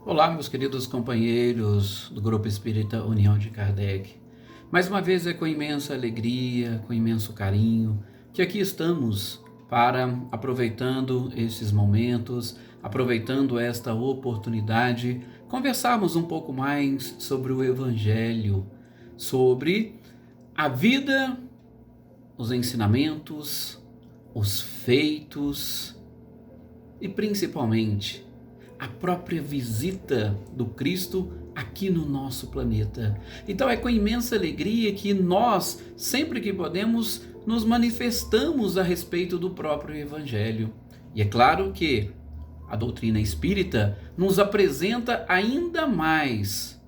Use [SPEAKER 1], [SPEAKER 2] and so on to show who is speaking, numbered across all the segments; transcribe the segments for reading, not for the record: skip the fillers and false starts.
[SPEAKER 1] Olá, meus queridos companheiros do Grupo Espírita União de Kardec. Mais uma vez é com imensa alegria, com imenso carinho, que aqui estamos para, aproveitando esses momentos, aproveitando esta oportunidade, conversarmos um pouco mais sobre o Evangelho, sobre a vida, os ensinamentos, os feitos e principalmente a própria visita do Cristo aqui no nosso planeta. Então é com imensa alegria que nós, sempre que podemos, nos manifestamos a respeito do próprio Evangelho. E é claro que a doutrina espírita nos apresenta ainda mais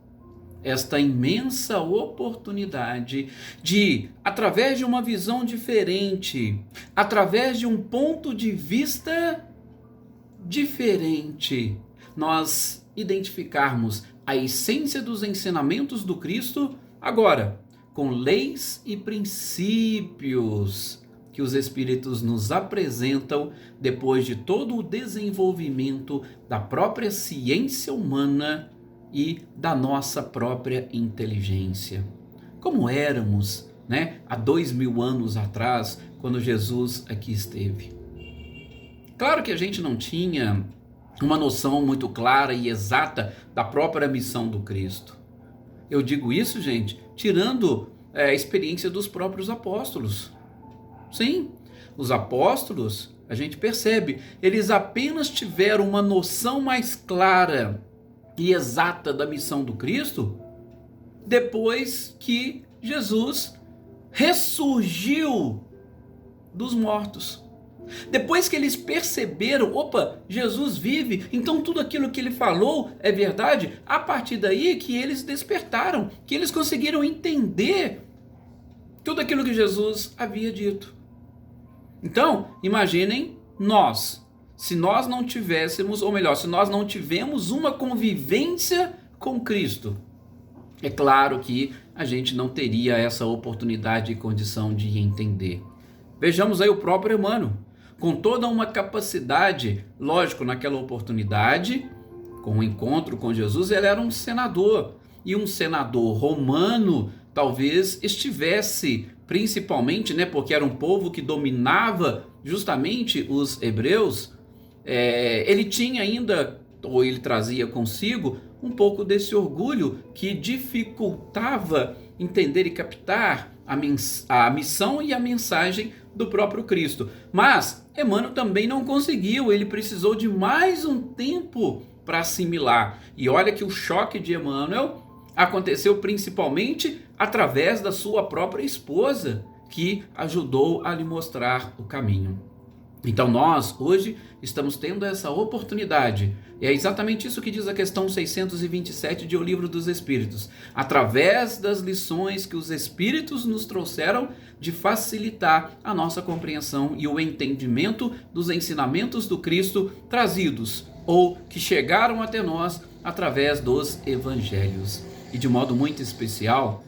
[SPEAKER 1] esta imensa oportunidade de, através de uma visão diferente, através de um ponto de vista diferente, nós identificarmos a essência dos ensinamentos do Cristo agora, com leis e princípios que os Espíritos nos apresentam depois de todo o desenvolvimento da própria ciência humana e da nossa própria inteligência. Como éramos, há 2000 anos atrás, quando Jesus aqui esteve. Claro que a gente não tinha uma noção muito clara e exata da própria missão do Cristo. Eu digo isso, gente, tirando a experiência dos próprios apóstolos. Sim, os apóstolos, a gente percebe, eles apenas tiveram uma noção mais clara e exata da missão do Cristo depois que Jesus ressurgiu dos mortos. Depois que eles perceberam, Jesus vive, então tudo aquilo que ele falou é verdade, a partir daí que eles despertaram, que eles conseguiram entender tudo aquilo que Jesus havia dito. Então, imaginem nós, se nós não tivéssemos, ou melhor, se nós não tivemos uma convivência com Cristo, é claro que a gente não teria essa oportunidade e condição de entender. Vejamos aí o próprio Emmanuel, com toda uma capacidade, lógico, naquela oportunidade, com o encontro com Jesus, ele era um senador, e um senador romano talvez estivesse, principalmente, porque era um povo que dominava justamente os hebreus, ele tinha ainda, ou ele trazia consigo, um pouco desse orgulho que dificultava entender e captar a missão e a mensagem do próprio Cristo. Mas Emmanuel também não conseguiu, ele precisou de mais um tempo para assimilar. E olha que o choque de Emmanuel aconteceu principalmente através da sua própria esposa, que ajudou a lhe mostrar o caminho. Então nós, hoje, estamos tendo essa oportunidade. E é exatamente isso que diz a questão 627 de O Livro dos Espíritos. Através das lições que os Espíritos nos trouxeram, de facilitar a nossa compreensão e o entendimento dos ensinamentos do Cristo trazidos, ou que chegaram até nós através dos Evangelhos. E de modo muito especial,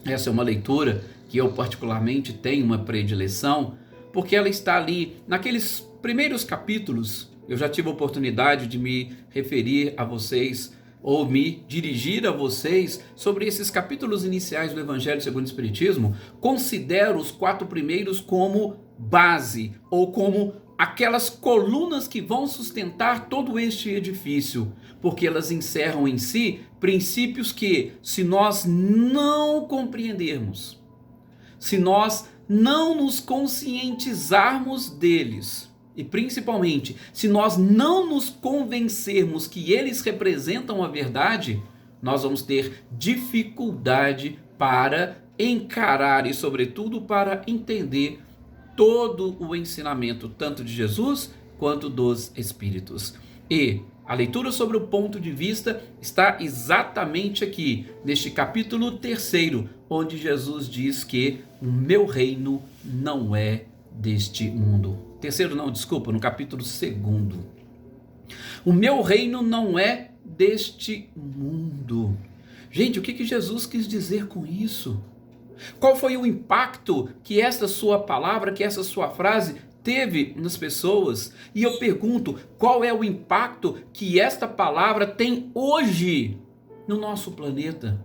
[SPEAKER 1] essa é uma leitura que eu particularmente tenho uma predileção, porque ela está ali naqueles primeiros capítulos. Eu já tive a oportunidade de me referir a vocês ou me dirigir a vocês sobre esses capítulos iniciais do Evangelho segundo o Espiritismo. Considero os 4 primeiros como base ou como aquelas colunas que vão sustentar todo este edifício, porque elas encerram em si princípios que, se nós não compreendermos, se nós não nos conscientizarmos deles, e principalmente, se nós não nos convencermos que eles representam a verdade, nós vamos ter dificuldade para encarar e, sobretudo, para entender todo o ensinamento, tanto de Jesus quanto dos Espíritos. E a leitura sobre o ponto de vista está exatamente aqui, neste capítulo 3, onde Jesus diz que o meu reino não é deste mundo. No capítulo 2. O meu reino não é deste mundo. Gente, o que Jesus quis dizer com isso? Qual foi o impacto que essa sua palavra, que essa sua frase teve nas pessoas. E eu pergunto, qual é o impacto que esta palavra tem hoje no nosso planeta?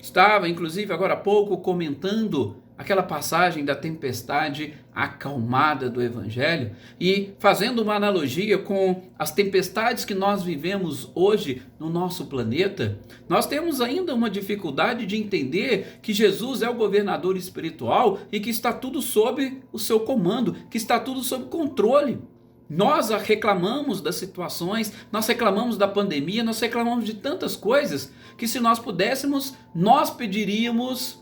[SPEAKER 1] Estava, inclusive, agora há pouco comentando aquela passagem da tempestade acalmada do Evangelho e fazendo uma analogia com as tempestades que nós vivemos hoje no nosso planeta. Nós temos ainda uma dificuldade de entender que Jesus é o governador espiritual e que está tudo sob o seu comando, que está tudo sob controle. Nós reclamamos das situações, nós reclamamos da pandemia, nós reclamamos de tantas coisas que, se nós pudéssemos, nós pediríamos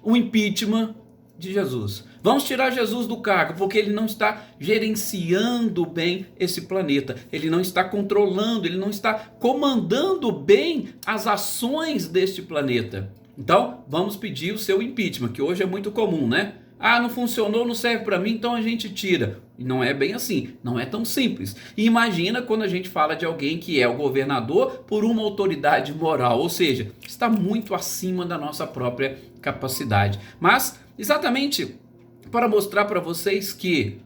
[SPEAKER 1] o impeachment de Jesus. Vamos tirar Jesus do cargo, porque ele não está gerenciando bem esse planeta, ele não está controlando, ele não está comandando bem as ações deste planeta. Então, vamos pedir o seu impeachment, que hoje é muito comum, né? Ah, não funcionou, não serve para mim, então a gente tira. E não é bem assim, não é tão simples. E imagina quando a gente fala de alguém que é o governador por uma autoridade moral, ou seja, está muito acima da nossa própria capacidade. Mas, exatamente para mostrar para vocês que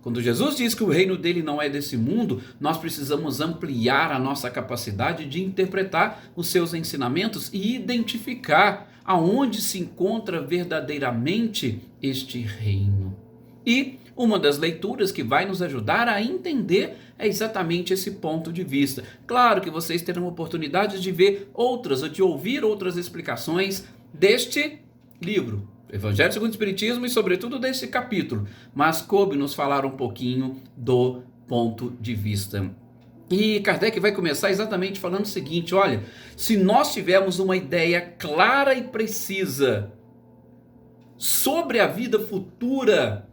[SPEAKER 1] quando Jesus diz que o reino dele não é desse mundo, nós precisamos ampliar a nossa capacidade de interpretar os seus ensinamentos e identificar aonde se encontra verdadeiramente este reino. E uma das leituras que vai nos ajudar a entender é exatamente esse ponto de vista. Claro que vocês terão oportunidade de ver outras ou de ouvir outras explicações deste livro, Evangelho segundo o Espiritismo, e sobretudo desse capítulo, mas coube nos falar um pouquinho do ponto de vista. E Kardec vai começar exatamente falando o seguinte: olha, se nós tivermos uma ideia clara e precisa sobre a vida futura,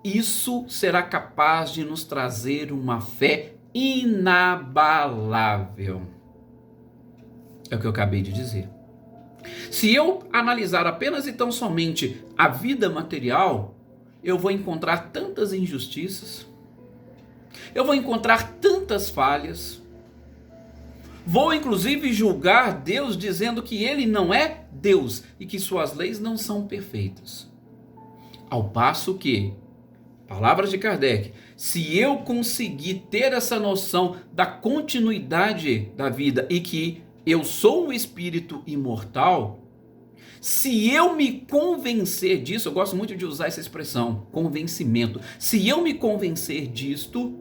[SPEAKER 1] isso será capaz de nos trazer uma fé inabalável. É o que eu acabei de dizer. Se eu analisar apenas e tão somente a vida material, eu vou encontrar tantas injustiças, eu vou encontrar tantas falhas, vou inclusive julgar Deus dizendo que ele não é Deus e que suas leis não são perfeitas. Ao passo que, palavras de Kardec, se eu conseguir ter essa noção da continuidade da vida e que eu sou um espírito imortal, se eu me convencer disso, eu gosto muito de usar essa expressão, convencimento. Se eu me convencer disto,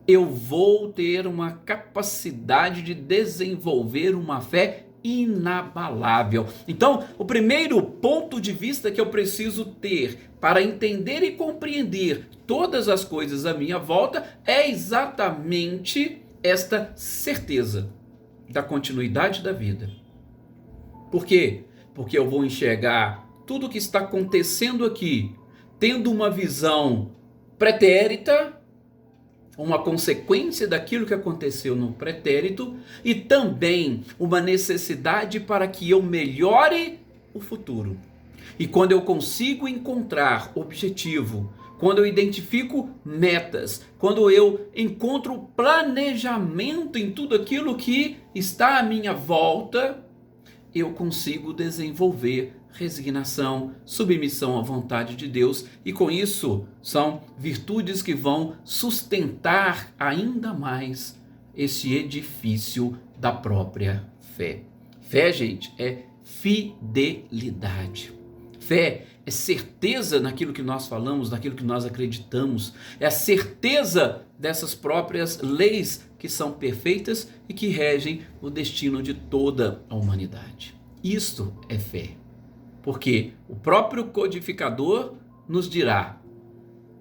[SPEAKER 1] eu vou ter uma capacidade de desenvolver uma fé inabalável. Então, o primeiro ponto de vista que eu preciso ter para entender e compreender todas as coisas à minha volta é exatamente esta certeza da continuidade da vida. Por quê? Porque eu vou enxergar tudo o que está acontecendo aqui, tendo uma visão pretérita, uma consequência daquilo que aconteceu no pretérito, e também uma necessidade para que eu melhore o futuro. E quando eu consigo encontrar objetivo, quando eu identifico metas, quando eu encontro planejamento em tudo aquilo que está à minha volta, eu consigo desenvolver resignação, submissão à vontade de Deus, e com isso são virtudes que vão sustentar ainda mais esse edifício da própria fé. Fé, gente, é fidelidade. Fé é certeza naquilo que nós falamos, naquilo que nós acreditamos. É a certeza dessas próprias leis que são perfeitas e que regem o destino de toda a humanidade. Isto é fé. Porque o próprio codificador nos dirá: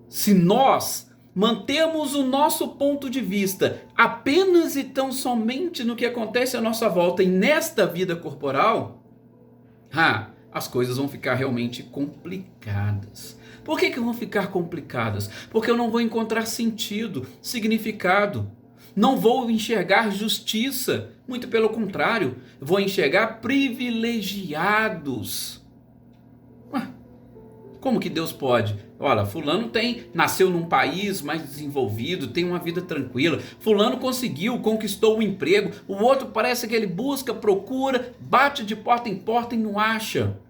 [SPEAKER 1] se nós mantemos o nosso ponto de vista apenas e tão somente no que acontece à nossa volta e nesta vida corporal, as coisas vão ficar realmente complicadas. Por que vão ficar complicadas? Porque eu não vou encontrar sentido, significado. Não vou enxergar justiça. Muito pelo contrário, vou enxergar privilegiados. Como que Deus pode? Olha, fulano nasceu num país mais desenvolvido, tem uma vida tranquila. Fulano conquistou um emprego. O outro parece que ele busca, procura, bate de porta em porta e não acha.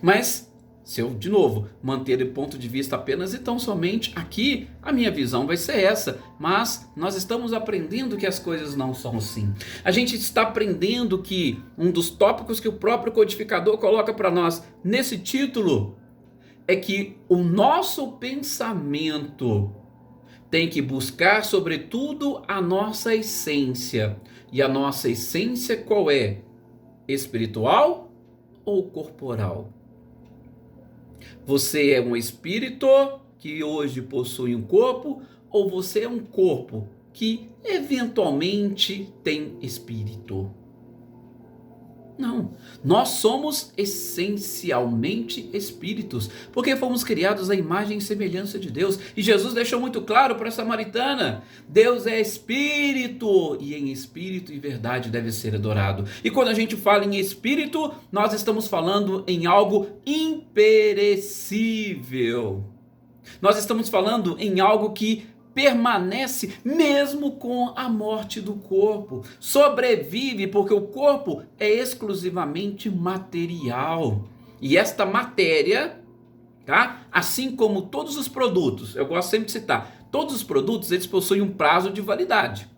[SPEAKER 1] Mas Se eu, de novo, manter o ponto de vista apenas e tão somente aqui, a minha visão vai ser essa. Mas nós estamos aprendendo que as coisas não são assim. A gente está aprendendo que um dos tópicos que o próprio codificador coloca para nós nesse título é que o nosso pensamento tem que buscar, sobretudo, a nossa essência. E a nossa essência qual é? Espiritual ou corporal? Você é um espírito que hoje possui um corpo, ou você é um corpo que eventualmente tem espírito? Não, nós somos essencialmente espíritos, porque fomos criados à imagem e semelhança de Deus. E Jesus deixou muito claro para a samaritana: Deus é espírito, e em espírito e verdade deve ser adorado. E quando a gente fala em espírito, nós estamos falando em algo imperecível. Nós estamos falando em algo que permanece mesmo com a morte do corpo, sobrevive, porque o corpo é exclusivamente material. E esta matéria, tá? Assim como todos os produtos, eu gosto sempre de citar, todos os produtos eles possuem um prazo de validade.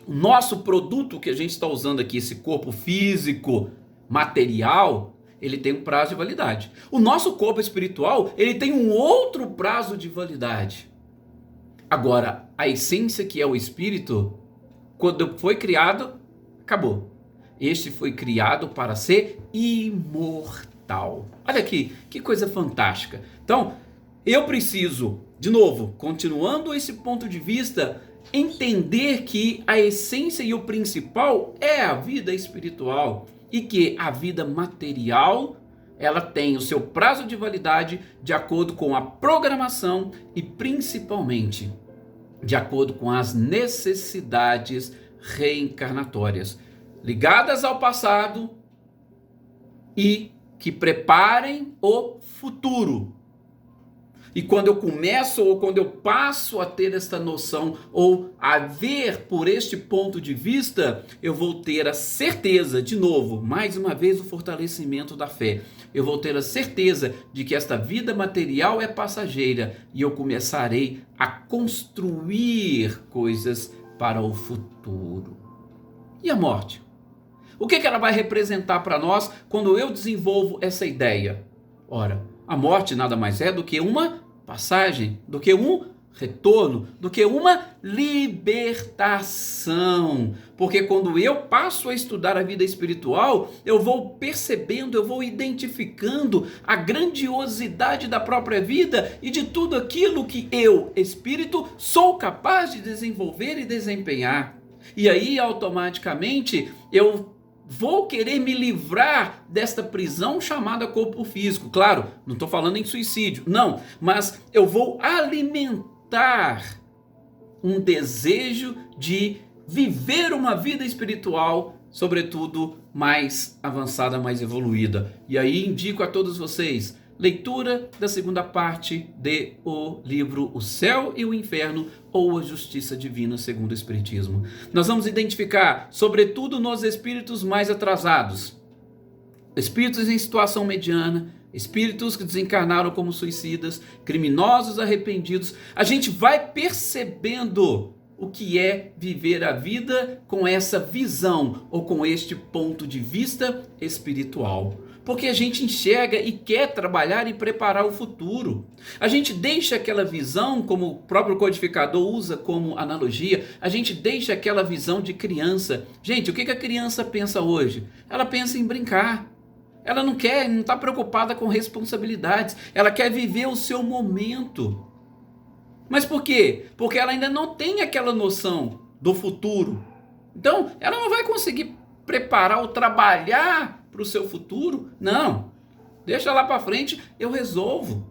[SPEAKER 1] O nosso produto que a gente está usando aqui, esse corpo físico, material, ele tem um prazo de validade. O nosso corpo espiritual, ele tem um outro prazo de validade. Agora, a essência que é o espírito, quando foi criado, acabou. Este foi criado para ser imortal. Olha aqui, que coisa fantástica. Então, eu preciso, de novo, continuando esse ponto de vista, entender que a essência e o principal é a vida espiritual e que a vida material ela tem o seu prazo de validade de acordo com a programação e principalmente de acordo com as necessidades reencarnatórias ligadas ao passado e que preparem o futuro. E quando eu começo ou quando eu passo a ter esta noção ou a ver por este ponto de vista, eu vou ter a certeza, de novo, mais uma vez o fortalecimento da fé. Eu vou ter a certeza de que esta vida material é passageira e eu começarei a construir coisas para o futuro. E a morte? O que ela vai representar para nós quando eu desenvolvo essa ideia? Ora, a morte nada mais é do que uma passagem, do que um retorno, do que uma libertação. Porque quando eu passo a estudar a vida espiritual, eu vou percebendo, eu vou identificando a grandiosidade da própria vida e de tudo aquilo que eu, espírito, sou capaz de desenvolver e desempenhar. E aí, automaticamente, eu vou querer me livrar desta prisão chamada corpo físico. Claro, não estou falando em suicídio, não, mas eu vou alimentar um desejo de viver uma vida espiritual, sobretudo mais avançada, mais evoluída. E aí indico a todos vocês leitura da segunda parte de o livro O Céu e o Inferno, ou A Justiça Divina segundo o Espiritismo. Nós vamos identificar, sobretudo nos espíritos mais atrasados, espíritos em situação mediana, espíritos que desencarnaram como suicidas, criminosos arrependidos. A gente vai percebendo o que é viver a vida com essa visão ou com este ponto de vista espiritual. Porque a gente enxerga e quer trabalhar e preparar o futuro. A gente deixa aquela visão, como o próprio codificador usa como analogia, a gente deixa aquela visão de criança. Gente, o que a criança pensa hoje? Ela pensa em brincar. Ela não está preocupada com responsabilidades. Ela quer viver o seu momento. Mas por quê? Porque ela ainda não tem aquela noção do futuro. Então, ela não vai conseguir preparar ou trabalhar para o seu futuro. Não, deixa lá para frente, eu resolvo.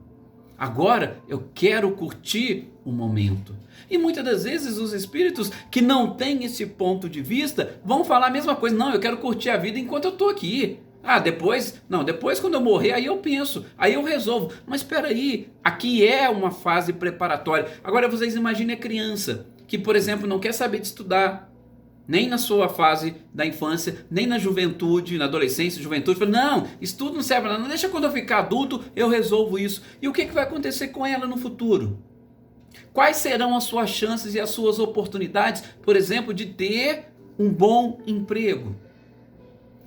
[SPEAKER 1] Agora eu quero curtir o momento. E muitas das vezes os espíritos que não têm esse ponto de vista vão falar a mesma coisa. Não, eu quero curtir a vida enquanto eu estou aqui. Depois quando eu morrer, aí eu penso, aí eu resolvo. Mas espera aí, aqui é uma fase preparatória. Agora vocês imaginem a criança que, por exemplo, não quer saber de estudar, nem na sua fase da infância, nem na juventude, na adolescência, juventude. Fala, não, isso tudo não serve para nada, deixa quando eu ficar adulto eu resolvo isso. E o que vai acontecer com ela no futuro? Quais serão as suas chances e as suas oportunidades, por exemplo, de ter um bom emprego?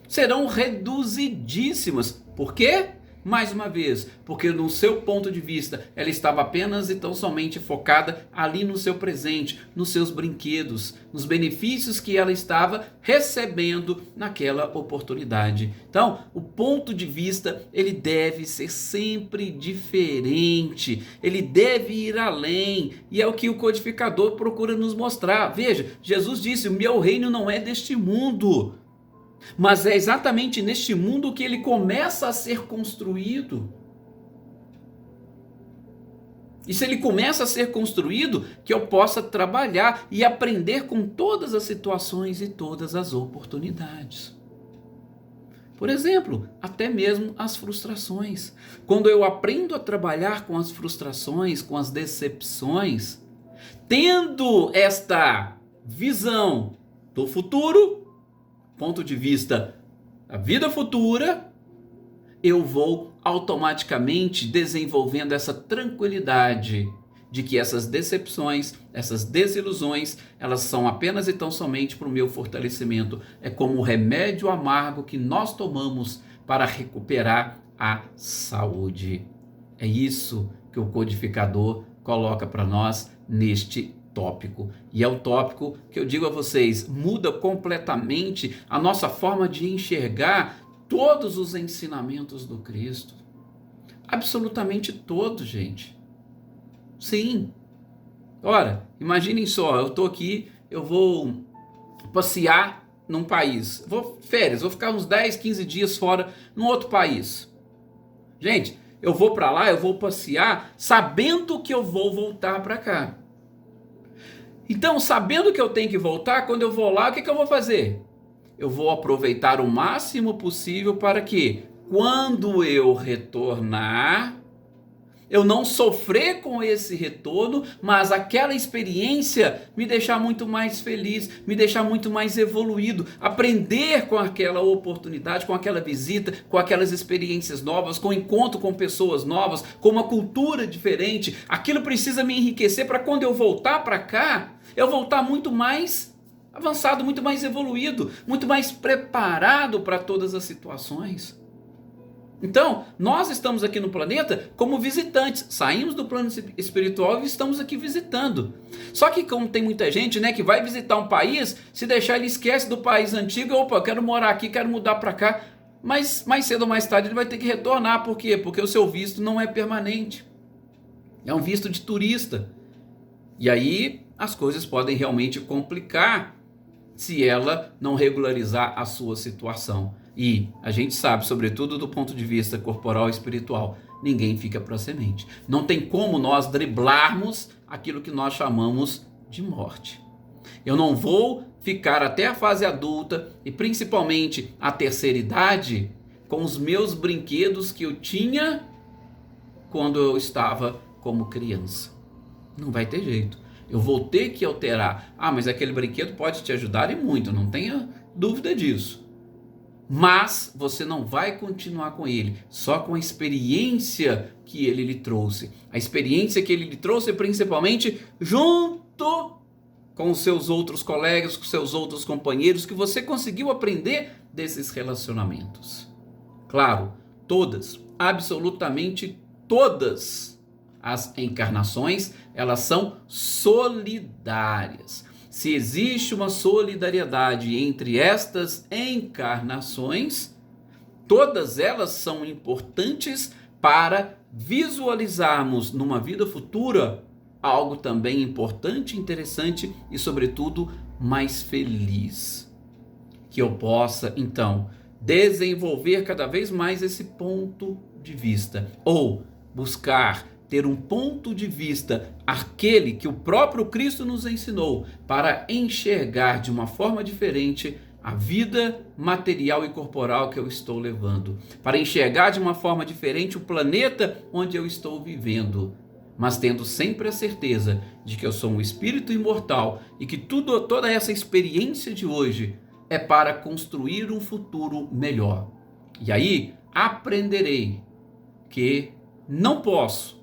[SPEAKER 1] Serão reduzidíssimas. Por quê? Mais uma vez, porque no seu ponto de vista, ela estava apenas e tão somente focada ali no seu presente, nos seus brinquedos, nos benefícios que ela estava recebendo naquela oportunidade. Então, o ponto de vista, ele deve ser sempre diferente, ele deve ir além, e é o que o codificador procura nos mostrar. Veja, Jesus disse, o meu reino não é deste mundo. Mas é exatamente neste mundo que ele começa a ser construído. E se ele começa a ser construído, que eu possa trabalhar e aprender com todas as situações e todas as oportunidades. Por exemplo, até mesmo as frustrações. Quando eu aprendo a trabalhar com as frustrações, com as decepções, tendo esta visão do futuro, ponto de vista da vida futura, eu vou automaticamente desenvolvendo essa tranquilidade de que essas decepções, essas desilusões, elas são apenas e tão somente para o meu fortalecimento. É como o remédio amargo que nós tomamos para recuperar a saúde. É isso que o codificador coloca para nós neste tópico. E é o tópico que eu digo a vocês, muda completamente a nossa forma de enxergar todos os ensinamentos do Cristo. Absolutamente todos, gente. Sim. Ora, imaginem só, eu estou aqui, eu vou passear num país, vou férias, vou ficar uns 10, 15 dias fora num outro país. Gente, eu vou para lá, eu vou passear sabendo que eu vou voltar para cá. Então, sabendo que eu tenho que voltar, quando eu vou lá, o que eu vou fazer? Eu vou aproveitar o máximo possível para que, quando eu retornar, eu não sofrer com esse retorno, mas aquela experiência me deixar muito mais feliz, me deixar muito mais evoluído, aprender com aquela oportunidade, com aquela visita, com aquelas experiências novas, com o encontro com pessoas novas, com uma cultura diferente. Aquilo precisa me enriquecer para quando eu voltar para cá, eu voltar muito mais avançado, muito mais evoluído, muito mais preparado para todas as situações. Então, nós estamos aqui no planeta como visitantes, saímos do plano espiritual e estamos aqui visitando. Só que como tem muita gente, né, que vai visitar um país, se deixar ele esquece do país antigo, opa, eu quero morar aqui, quero mudar para cá, mas mais cedo ou mais tarde ele vai ter que retornar, por quê? Porque o seu visto não é permanente, é um visto de turista. E aí as coisas podem realmente complicar se ela não regularizar a sua situação. E a gente sabe, sobretudo do ponto de vista corporal e espiritual, ninguém fica para a semente. Não tem como nós driblarmos aquilo que nós chamamos de morte. Eu não vou ficar até a fase adulta e principalmente a terceira idade com os meus brinquedos que eu tinha quando eu estava como criança. Não vai ter jeito. Eu vou ter que alterar. Ah, mas aquele brinquedo pode te ajudar e muito, não tenha dúvida disso. Mas você não vai continuar com ele, só com a experiência que ele lhe trouxe. A experiência que ele lhe trouxe principalmente junto com os seus outros colegas, com os seus outros companheiros, que você conseguiu aprender desses relacionamentos. Claro, todas, absolutamente todas as encarnações, elas são solidárias. Se existe uma solidariedade entre estas encarnações, todas elas são importantes para visualizarmos numa vida futura algo também importante, interessante e, sobretudo, mais feliz. Que eu possa, então, desenvolver cada vez mais esse ponto de vista, ou buscar ter um ponto de vista, aquele que o próprio Cristo nos ensinou, para enxergar de uma forma diferente a vida material e corporal que eu estou levando, para enxergar de uma forma diferente o planeta onde eu estou vivendo, mas tendo sempre a certeza de que eu sou um espírito imortal e que toda essa experiência de hoje é para construir um futuro melhor. E aí aprenderei que não posso,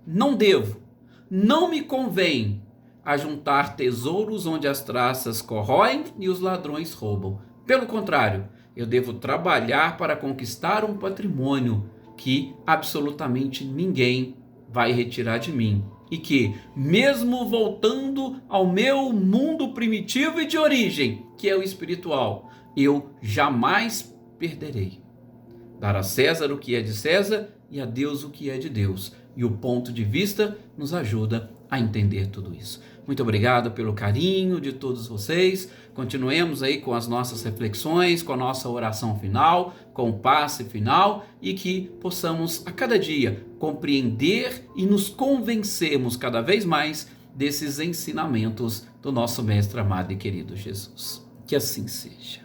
[SPEAKER 1] não devo, não me convém ajuntar tesouros onde as traças corroem e os ladrões roubam. Pelo contrário, eu devo trabalhar para conquistar um patrimônio que absolutamente ninguém vai retirar de mim. E que, mesmo voltando ao meu mundo primitivo e de origem, que é o espiritual, eu jamais perderei. Dar a César o que é de César e a Deus o que é de Deus. E o ponto de vista nos ajuda a entender tudo isso. Muito obrigado pelo carinho de todos vocês. Continuemos aí com as nossas reflexões, com a nossa oração final, com o passe final e que possamos a cada dia compreender e nos convencermos cada vez mais desses ensinamentos do nosso mestre amado e querido Jesus. Que assim seja.